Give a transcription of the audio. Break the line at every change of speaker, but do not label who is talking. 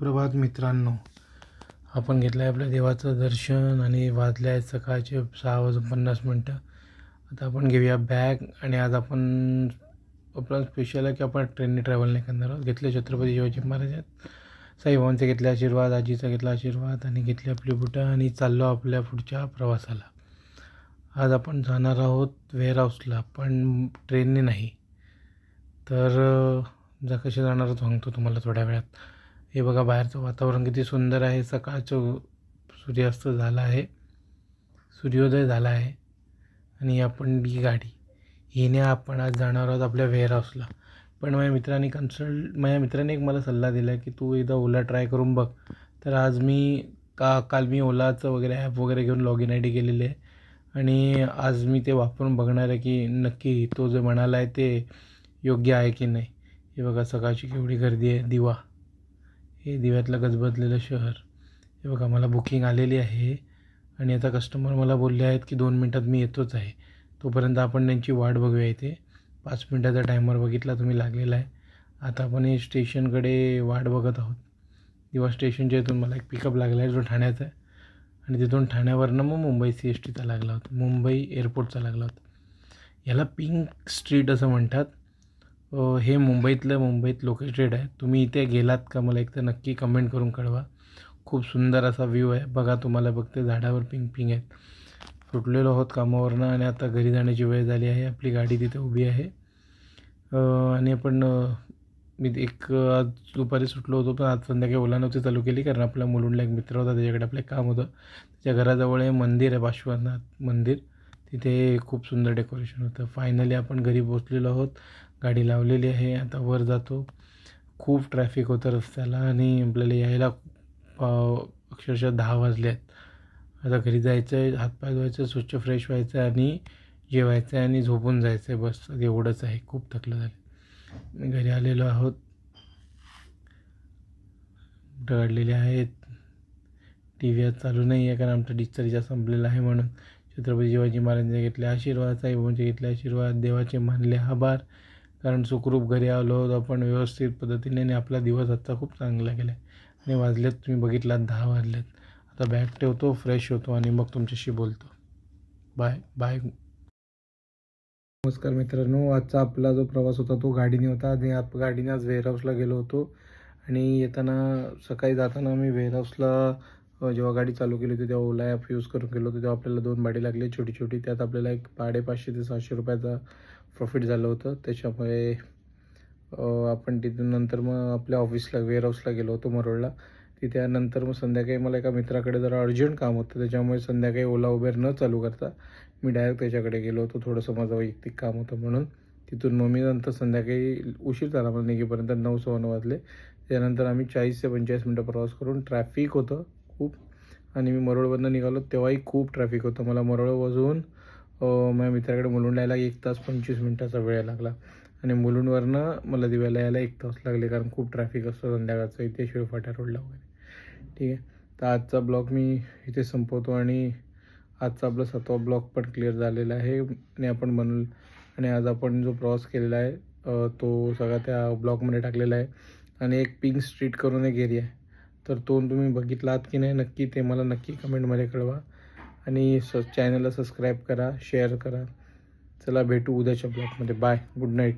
सुप्रभात मित्रांनो. आपण घेतलं आहे आपल्या देवाचं दर्शन आणि वाजले आहेत सकाळचे 6:50. आता आपण घेऊया बॅग आणि आज आपण आपला स्पेशल आहे की आपण ट्रेनने ट्रॅव्हल नाही करणार आहोत. घेतले छत्रपती शिवाजी महाराज आहेत, साईबाबांचे घेतले आशीर्वाद, आजीचा घेतला आशीर्वाद आणि घेतली आपली बुटं आणि चाललो आपल्या पुढच्या प्रवासाला. आज आपण जाणार आहोत वेअरहाऊसला, पण ट्रेनने नाही. तर कसे जाणार सांगतो तुम्हाला थोड्या वेळात. हे बघा बाहेरचं वातावरण किती सुंदर आहे. सकाळचं सूर्यास्त झाला आहे, सूर्योदय झाला आहे आणि आपण ही गाडी हिने आपण आज जाणार आहोत आपल्या वेअरहाऊसला. पण माझ्या मित्राने एक मला सल्ला दिला आहे की तू एकदा ओला ट्राय करून बघ. तर आज काल मी ओलाचं वगैरे ॲप वगैरे घेऊन लॉग इन आय डी केलेली आहे आणि आज मी ते वापरून बघणार आहे की नक्की तो जो म्हणाला आहे ते योग्य आहे की नाही. हे बघा सकाळची केवढी गर्दी आहे. हे दिव्यातलं गजबजलेलं शहर. हे बघा मला बुकिंग आलेली आहे आणि आता कस्टमर मला बोलले आहेत की 2 मिनटात मी येतोच आहे. तोपर्यंत आपण त्यांची वाट बघूया. इथे 5 मिनटाचा टायमर बघितला तुम्ही लागलेला आहे. आता आपण हे स्टेशनकडे वाट बघत आहोत. दिवा स्टेशनच्या इथून मला एक पिकअप लागला आहे जो ठाण्याचा आहे आणि तिथून ठाण्यावरनं मग मुंबई CSTचा लागला होता, मुंबई एअरपोर्टचा लागला होता. याला पिंक स्ट्रीट असं म्हणतात. हे मुंबईत लोकेटेड आहे. तुम्ही इथे गेलात का मला एक तर नक्की कमेंट करून कळवा. खूप सुंदर असा व्ह्यू आहे. बघा तुम्हाला बघते झाडावर पिंक आहेत. सुटलेलो आहोत कामावरनं आणि आता घरी जाण्याची वेळ झाली आहे. आपली गाडी तिथे उभी आहे आणि मी आज दुपारी सुटलो होतो, पण आज संध्याकाळी ओला नव्हती चालू केली कारण आपल्या मुलुंडला एक मित्र होता, त्याच्याकडे आपलं काम होतं. त्याच्या घराजवळ हे मंदिर आहे, पार्श्वनाथ मंदिर. तिथे खूप सुंदर डेकोरेशन होतं. फायनली आपण घरी पोचलेलो आहोत. गाडी लावलेली आहे. आता वर जातो. खूप ट्रॅफिक होतं रस्त्याला आणि आपल्याला यायला अक्षरशः 10 वाजले आहेत. आता घरी जायचं आहे, हातपाय धुवायचं, स्वच्छ फ्रेश व्हायचं आहे आणि जेवायचं आहे आणि झोपून जायचं आहे. बस एवढंच आहे. खूप थकलं झालं. घरी आलेलो आहोत. काढलेले आहेत. TV आज चालू नाही आहे कारण आमचा डिस्चार्ज संपलेला आहे म्हणून. छत्रपती शिवाजी महाराजांचे घेतले आशीर्वाद, साईबाबांचे घेतले आशीर्वाद, देवाचे मानले आभार कारण सुखरूप घरी आलो आहोत आपण व्यवस्थित पद्धतीने आणि आपला दिवस आजचा खूप चांगला गेला आहे. आणि वाजलेत तुम्ही बघितलात 10 वाजलेत. आता बॅग ठेवतो, फ्रेश होतो आणि मग तुमच्याशी बोलतो. Bye bye. नमस्कार मित्रांनो. आजचा आपला जो प्रवास होता तो गाडीने होता आणि गाडीने आज वेअरहाऊसला गेलो होतो आणि येताना सकाळी जाताना आम्ही वेअरहाऊसला जेव्हा गाडी चालू केली होती तेव्हा ओला ॲप यूज करून गेलो होतो. तेव्हा आपल्याला 2 भाडी लागली छोटी छोटी. त्यात आपल्याला एक 550 ते 700 रुपयाचा प्रॉफिट झालं होतं. त्याच्यामुळे आपण तिथून नंतर मग आपल्या ऑफिसला वेअरहाऊसला गेलो होतो मरोडला. त्यानंतर मग संध्याकाळी मला एका मित्राकडे जरा अर्जंट काम होतं, त्याच्यामुळे संध्याकाळी ओला उबेर न चालू करता मी डायरेक्ट त्याच्याकडे गेलो होतो. थोडंसं माझं वैयक्तिक काम होतं म्हणून. तिथून मग मी नंतर संध्याकाळी उशीर झाला मला निघेपर्यंत 9-9:15 वाजले. त्यानंतर आम्ही 40 ते 45 मिनटं प्रवास करून ट्रॅफिक होतं खूप आणि मी मरोडवरनं निघालो तेव्हाही खूप ट्रॅफिक होतं. मला मरोडवरून माझ्या मित्राकडे मुलुंडला यायला 1 तास 25 मिनटाचा वेळ लागला आणि मुलुंडवरनं मला दिव्याला यायला 1 तास लागले कारण खूप ट्रॅफिक असतं संध्याकाळचं इथे शिळफाट्या रोडला वगैरे. ठीक आहे. तर आजचा ब्लॉग मी इथे संपवतो आणि आजचा आपला 7वा ब्लॉग पण क्लिअर झालेला आहे आणि आज आपण जो प्रवास केलेला आहे तो सगळा त्या ब्लॉगमध्ये टाकलेला आहे. आणि एक पिंक स्ट्रीट करून एक एरिया आहे, तर तो तुम्ही बघितलात की नाही नक्की ते मला नक्की कमेंटमध्ये कळवा आणि चॅनलला सबस्क्राईब करा, शेअर करा. चला भेटू उद्याच्या ब्लॉगमध्ये. Bye, good night.